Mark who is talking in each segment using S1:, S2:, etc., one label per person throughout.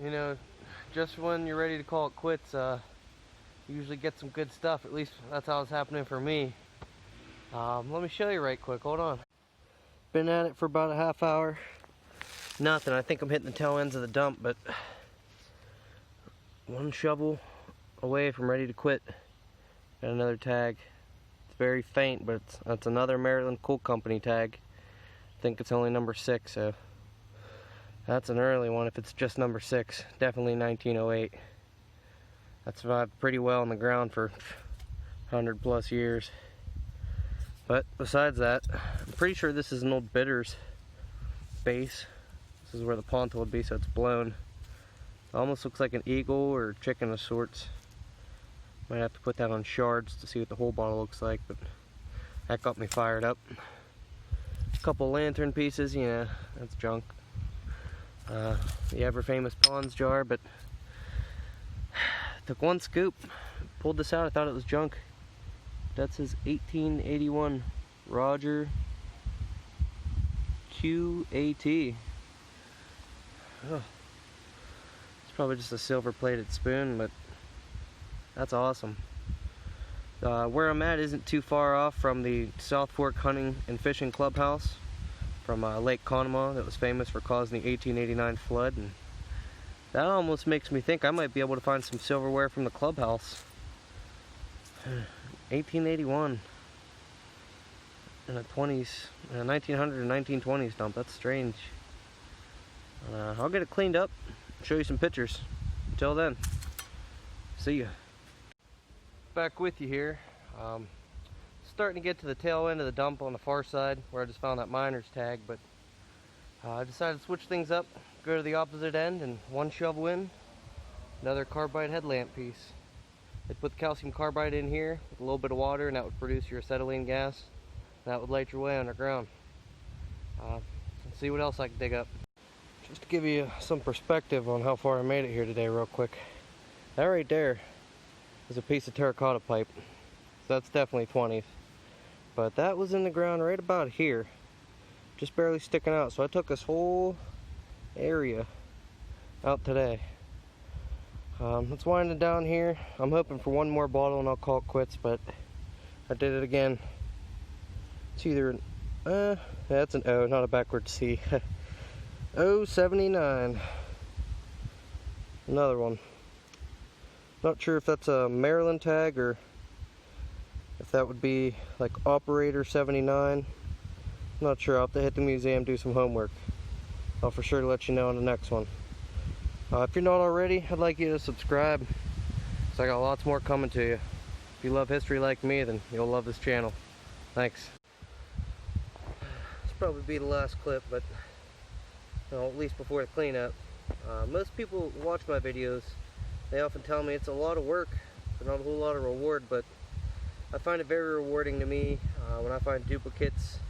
S1: you know, just when you're ready to call it quits, you usually get some good stuff. At least that's how it's happening for me. Let me show you right quick. Hold on. Been at it for about a half hour. Nothing. I think I'm hitting the tail ends of the dump, but one shovel away from ready to quit. Got another tag. It's very faint, but that's another Maryland Coal Company tag. I think it's only number 6, so that's an early one if it's just number 6. Definitely 1908. That survived pretty well on the ground for 100 plus years. But besides that, I'm pretty sure this is an old Bitters base. This is where the ponton would be, so it's blown. It almost looks like an eagle or chicken of sorts. Might have to put that on shards to see what the whole bottle looks like, but that got me fired up. A couple lantern pieces, yeah, that's junk. The ever famous Pond's jar, but took one scoop, pulled this out, I thought it was junk. That says 1881 Roger QAT. Oh, it's probably just a silver plated spoon, but that's awesome. Where I'm at isn't too far off from the South Fork Hunting and Fishing Clubhouse from Lake Conemaugh that was famous for causing the 1889 flood, and that almost makes me think I might be able to find some silverware from the clubhouse. 1881 in a 1900 and 1920s dump. That's strange. I'll get it cleaned up, show you some pictures. Until then, see ya. Back with you here. Starting to get to the tail end of the dump on the far side where I just found that miner's tag, but I decided to switch things up, go to the opposite end, and one shovel in, another carbide headlamp piece. They put the calcium carbide in here with a little bit of water, and that would produce your acetylene gas. That would light your way underground. Let's see what else I can dig up. Just to give you some perspective on how far I made it here today real quick. That right there is a piece of terracotta pipe. So that's definitely 20th. But that was in the ground right about here. Just barely sticking out. So I took this whole area out today. Let's wind it down here. I'm hoping for one more bottle and I'll call it quits, but I did it again. It's either an, that's an O, not a backward C. 079. Another one. Not sure if that's a Maryland tag or if that would be like Operator 79. Not sure. I'll have to hit the museum, do some homework. I'll for sure let you know on the next one. If you're not already, I'd like you to subscribe, so I got lots more coming to you. If you love history like me, then you'll love this channel. Thanks. This will probably be the last clip, but at least before the cleanup. Most people who watch my videos, they often tell me it's a lot of work, but not a whole lot of reward, but I find it very rewarding to me when I find duplicates,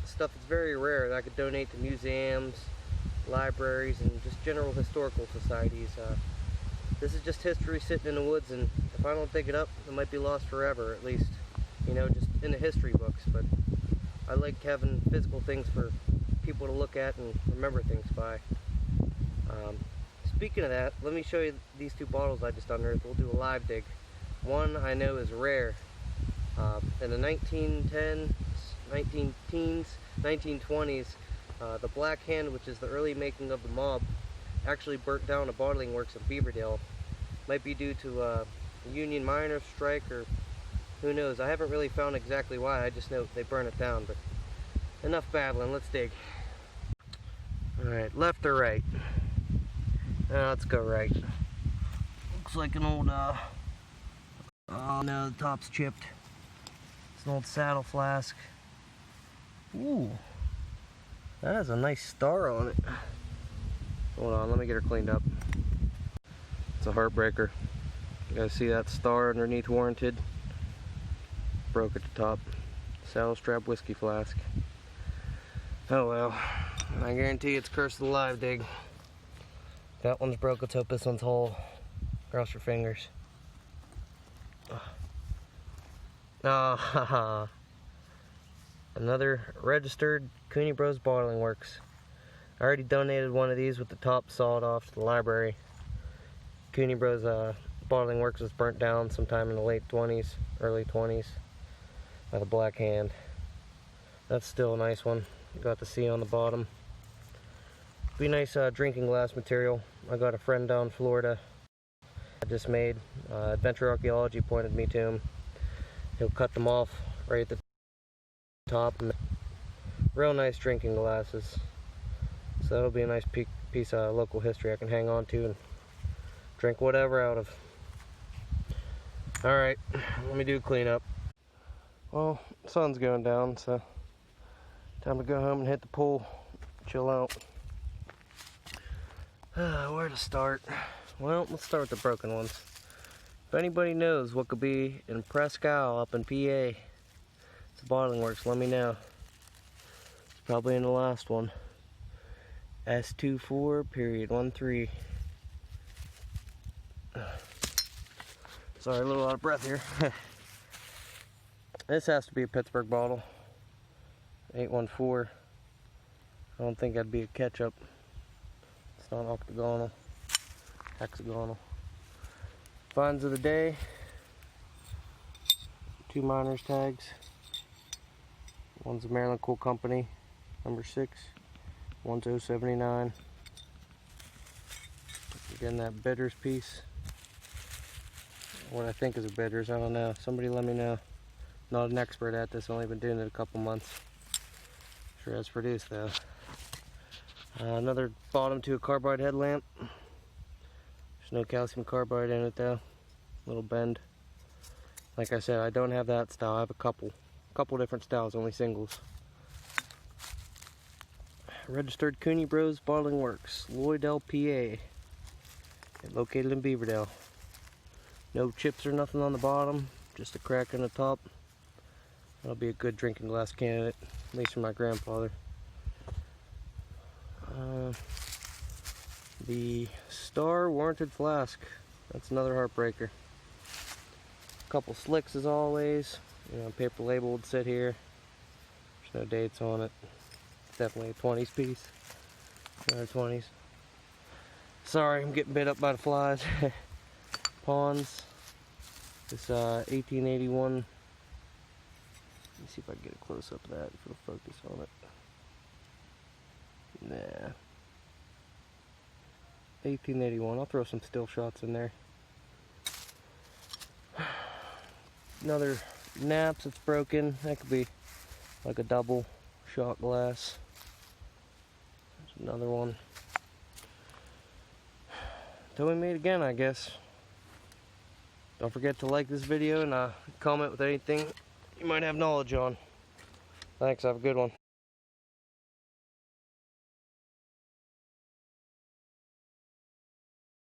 S1: stuff that's very rare that I could donate to museums, libraries, and just general historical societies. This is just history sitting in the woods, and if I don't dig it up, it might be lost forever, at least, just in the history books. But I like having physical things for people to look at and remember things by. Speaking of that, let me show you these two bottles I just unearthed. We'll do a live dig. One I know is rare. In the 1910s, 19-teens, 1920s, the Black Hand, which is the early making of the mob, actually burnt down a bottling works in Beaverdale. Might be due to a Union miners' strike, or who knows. I haven't really found exactly why. I just know they burned it down. But enough babbling, let's dig. Alright, left or right? Let's go right. Looks like an old, oh no, the top's chipped. It's an old saddle flask. Ooh. That has a nice star on it. Hold on, let me get her cleaned up. It's a heartbreaker. You guys see that star underneath warranted? Broke at the top. Saddle strap whiskey flask. Oh well. I guarantee it's curse of the live dig. That one's broke, let's hope this one's whole. Cross your fingers. Another registered Cooney Bros Bottling Works. I already donated one of these with the top sawed off to the library. Cooney Bros bottling works was burnt down sometime in the late 20s, early 20s by the Black Hand. That's still a nice one. You got the C on the bottom. Be nice drinking glass material. I got a friend down in Florida I just made. Adventure Archaeology pointed me to him. He'll cut them off right at the top. Real nice drinking glasses. So that'll be a nice piece of local history I can hang on to and drink whatever out of. Alright, let me do a cleanup. Well, sun's going down, so time to go home and hit the pool, chill out. Where to start? Well, let's start with the broken ones. If anybody knows what could be in Presque Isle up in PA, it's a bottling works, let me know. It's probably in the last one. S24.13. Sorry, a little out of breath here. This has to be a Pittsburgh bottle. 814. I don't think that'd be a ketchup. It's not octagonal. Hexagonal. Finds of the day. 2 miners tags. One's a Maryland Coal Company, number 6. One's 079. Again, that bitters piece. What I think is a bitters, I don't know. Somebody let me know. Not an expert at this, only been doing it a couple months. Sure has produced though. Another bottom to a carbide headlamp. There's no calcium carbide in it though. Little bend. Like I said, I don't have that style. I have a couple different styles, only singles. Registered Cooney Bros Bottling Works, Lloydell, PA. Located in Beaverdale. No chips or nothing on the bottom, just a crack in the top. That'll be a good drinking glass candidate, at least for my grandfather. The Star Warranted Flask, that's another heartbreaker. A couple slicks as always. You know, paper label would sit here. There's no dates on it. Definitely a 20s piece. Another 20s. Sorry, I'm getting bit up by the flies. Pawns. This 1881. Let me see if I can get a close up of that if it'll focus on it. Nah. 1881. I'll throw some still shots in there. Another Naps that's broken. That could be like a double shot glass. There's another one. Till we meet again, I guess. Don't forget to like this video and comment with anything you might have knowledge on. Thanks, have a good one.